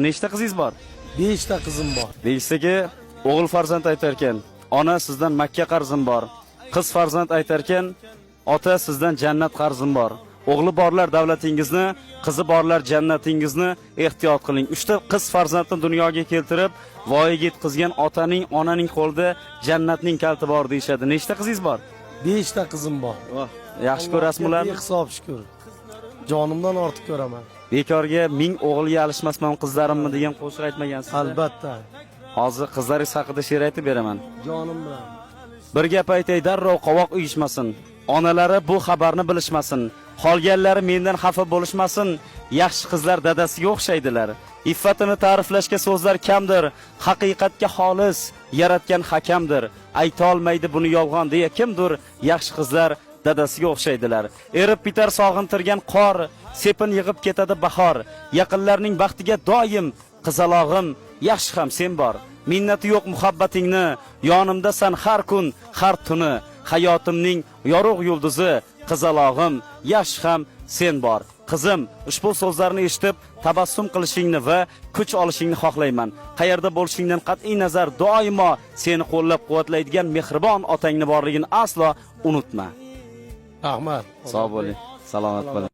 Nechta qizingiz bor? 5 ta qizim bor. Deyishsaki, o'g'il farzand aytar ekan, ona sizdan Makka qarzim bor. Qiz farzand aytar ekan, ota sizdan jannat qarzim bor. O'g'li borlar davlatingizni, qizi borlar jannatingizni ehtiyot qiling. 3 ta qiz farzandni dunyoga keltirib, voyaga yetkazgan otaning, onaning qo'lida jannatning kaliti bor deyshadi. Nechta qizingiz bor? 5 ta qizim bor. Yaxshi ko'rasizmi ularni? Hisob shukur. Jonimdan ortiq ko'raman. Bekorga 1000 o'g'ilga alishmasman qizlarimni degan qo'shiq aytmagansiz. Albatta. Hozir qizlaringiz haqida she'r aytib beraman. Jonim bilan. Bir gap aytay, darrov qovoq uyushmasin. Onalari bu xabarni bilishmasin. Qolganlari mendan xafa bo'lishmasin. Yaxshi qizlar dadasiga o'xshaydilar. Iffatini ta'riflashga so'zlar kamdir. Haqiqatga xolis yaratgan hakamdir. Ayta olmaydi buni yolg'on deya kimdir. Yaxshi qizlar dadasiga o'xshaydilar. Erib bitar sog'intirgan qor, sepin yig'ib ketadi bahor. Yaqinlarning baxtiga doim qizalog'im, yaxshi ham sen bor. Minnati yo'q muhabbatingni, yonimdasan har kun, har tuni. Hayotimning yorug' yulduzi, qizalog'im, yaxshi ham sen bor. Qizim, ushbu so'zlarni eshitib tabassum qilishingni va kuch olishingni xohlayman. Qayerda bo'lishingdan qat'iy nazar doimo seni qo'llab-quvvatlaydigan mehribon otangni borligini aslo unutma. Rahmat. Sog' bo'ling, salomat bo'ling.